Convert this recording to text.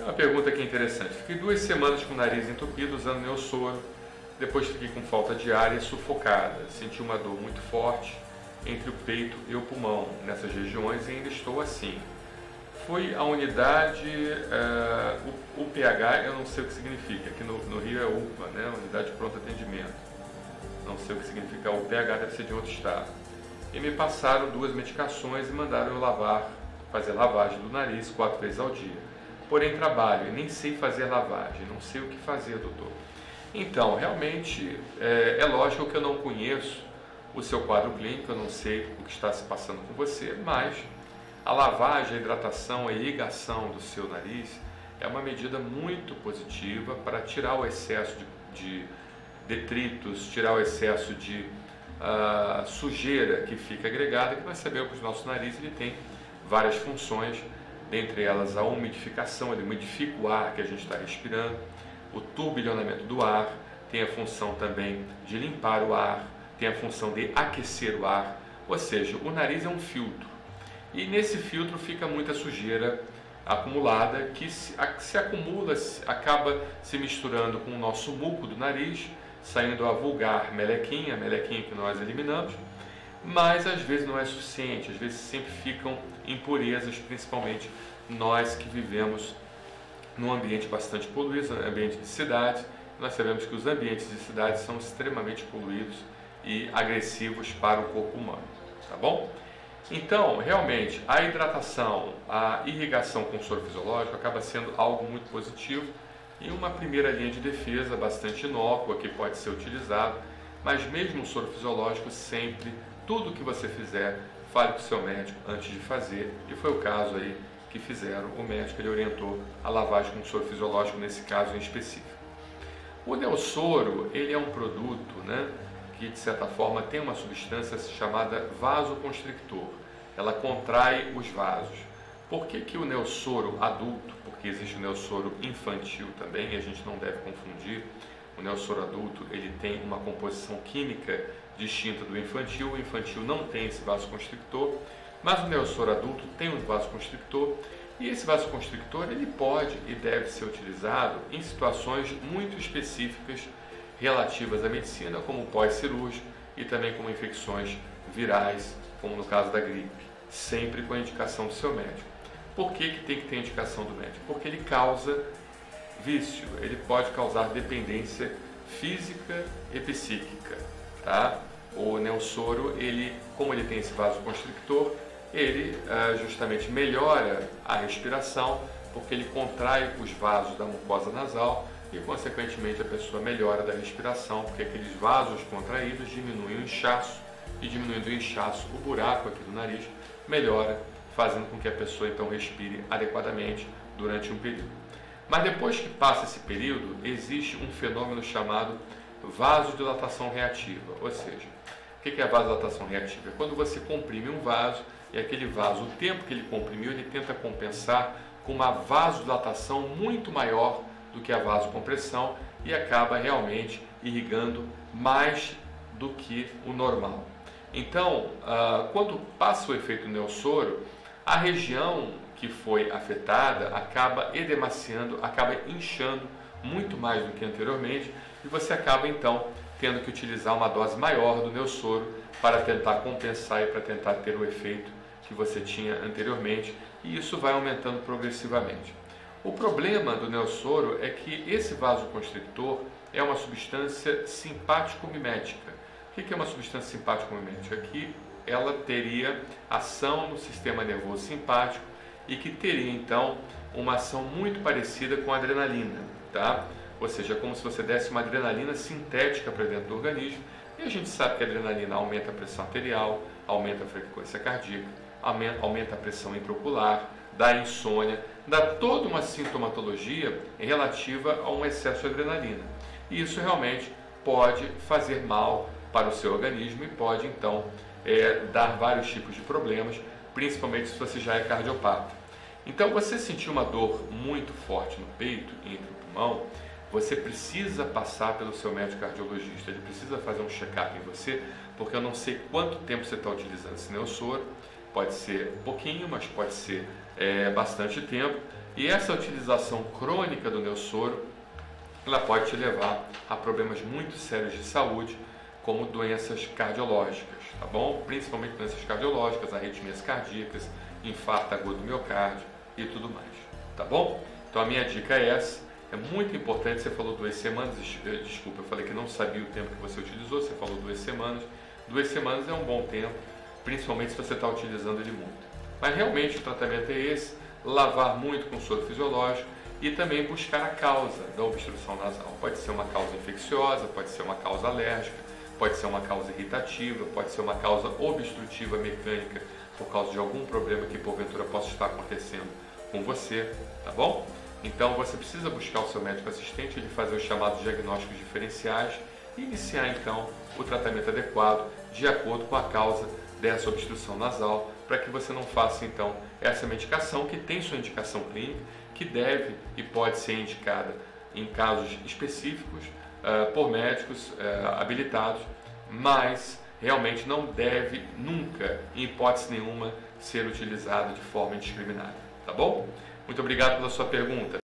Uma pergunta aqui interessante. Fiquei 2 semanas com o nariz entupido usando Neosoro. Depois fiquei com falta de ar e sufocada. Senti uma dor muito forte entre o peito e o pulmão nessas regiões e ainda estou assim. Fui à unidade, o pH, eu não sei o que significa. Aqui no Rio é UPA, né? Unidade de Pronto Atendimento. Não sei o que significa o pH, deve ser de outro estado. E me passaram 2 medicações e mandaram eu fazer lavagem do nariz 4 vezes ao dia. Porém trabalho e nem sei fazer lavagem, não sei o que fazer, doutor. Então, realmente, é lógico que eu não conheço o seu quadro clínico, eu não sei o que está se passando com você, mas a lavagem, a hidratação, a irrigação do seu nariz é uma medida muito positiva para tirar o excesso de detritos, tirar o excesso de sujeira que fica agregada, que nós sabemos que o nosso nariz ele tem várias funções, dentre elas a umidificação, ele umidifica o ar que a gente está respirando, o turbilhonamento do ar, tem a função também de limpar o ar, tem a função de aquecer o ar, ou seja, o nariz é um filtro. E nesse filtro fica muita sujeira acumulada que se acumula, acaba se misturando com o nosso muco do nariz, saindo a vulgar melequinha, a melequinha que nós eliminamos, mas às vezes não é suficiente, às vezes sempre ficam impurezas, principalmente nós que vivemos num ambiente bastante poluído, ambiente de cidade. Nós sabemos que os ambientes de cidade são extremamente poluídos e agressivos para o corpo humano, tá bom? Então, realmente, a hidratação, a irrigação com soro fisiológico acaba sendo algo muito positivo e uma primeira linha de defesa bastante inócua que pode ser utilizada, mas mesmo o soro fisiológico sempre, tudo que você fizer, fale com o seu médico antes de fazer, e foi o caso aí que fizeram, o médico ele orientou a lavagem com soro fisiológico nesse caso em específico. O Neosoro, ele é um produto, né, que de certa forma tem uma substância chamada vasoconstrictor. Ela contrai os vasos. Por que o Neosoro adulto? Porque existe o Neosoro infantil também, e a gente não deve confundir. O Neosoro adulto ele tem uma composição química distinta do infantil. O infantil não tem esse vasoconstrictor, mas o Neosoro adulto tem um vasoconstrictor. E esse vasoconstrictor ele pode e deve ser utilizado em situações muito específicas relativas à medicina, como pós-cirúrgico e também como infecções virais, como no caso da gripe, sempre com a indicação do seu médico. Por que tem que ter indicação do médico? Porque ele causa vício, ele pode causar dependência física e psíquica, tá? O Neosoro, como ele tem esse vasoconstrictor, ele justamente melhora a respiração, porque ele contrai os vasos da mucosa nasal e, consequentemente, a pessoa melhora da respiração, porque aqueles vasos contraídos diminuem o inchaço, e diminuindo o inchaço, o buraco aqui do nariz melhora, fazendo com que a pessoa, então, respire adequadamente durante um período. Mas depois que passa esse período, existe um fenômeno chamado vasodilatação reativa, ou seja, o que é a vasodilatação reativa? É quando você comprime um vaso e aquele vaso, o tempo que ele comprimiu, ele tenta compensar com uma vasodilatação muito maior do que a vasocompressão e acaba realmente irrigando mais do que o normal. Então, quando passa o efeito Neosoro, a região que foi afetada acaba edemaciando, acaba inchando muito mais do que anteriormente e você acaba então tendo que utilizar uma dose maior do Neosoro para tentar compensar e para tentar ter o efeito que você tinha anteriormente, e isso vai aumentando progressivamente. O problema do Neosoro é que esse vasoconstrictor é uma substância simpático-mimética. O que é uma substância simpático-mimética? Que ela teria ação no sistema nervoso simpático e que teria então uma ação muito parecida com a adrenalina, tá? Ou seja, como se você desse uma adrenalina sintética para dentro do organismo, e a gente sabe que a adrenalina aumenta a pressão arterial, aumenta a frequência cardíaca, aumenta a pressão intraocular, dá insônia, dá toda uma sintomatologia relativa a um excesso de adrenalina. E isso realmente pode fazer mal para o seu organismo e pode então dar vários tipos de problemas, principalmente se você já é cardiopata. Então, você sentir uma dor muito forte no peito e entre o pulmão, você precisa passar pelo seu médico cardiologista, ele precisa fazer um check-up em você, porque eu não sei quanto tempo você está utilizando esse Neosoro, pode ser pouquinho, mas pode ser bastante tempo, E essa utilização crônica do Neosoro, ela pode te levar a problemas muito sérios de saúde, como doenças cardiológicas, tá bom? Principalmente doenças cardiológicas, arritmias cardíacas, infarto agudo do miocárdio e tudo mais, tá bom? Então a minha dica é essa, é muito importante. Você falou 2 semanas, desculpa, eu falei que não sabia o tempo que você utilizou, você falou 2 semanas. 2 semanas é um bom tempo, principalmente se você está utilizando ele muito. Mas realmente o tratamento é esse, lavar muito com soro fisiológico e também buscar a causa da obstrução nasal. Pode ser uma causa infecciosa, pode ser uma causa alérgica, pode ser uma causa irritativa, pode ser uma causa obstrutiva mecânica por causa de algum problema que porventura possa estar acontecendo com você, tá bom? Então você precisa buscar o seu médico assistente, ele fazer os chamados diagnósticos diferenciais e iniciar então o tratamento adequado de acordo com a causa dessa obstrução nasal, para que você não faça então essa medicação que tem sua indicação clínica, que deve e pode ser indicada em casos específicos por médicos habilitados, mas realmente não deve nunca, em hipótese nenhuma, ser utilizada de forma indiscriminada, tá bom? Muito obrigado pela sua pergunta.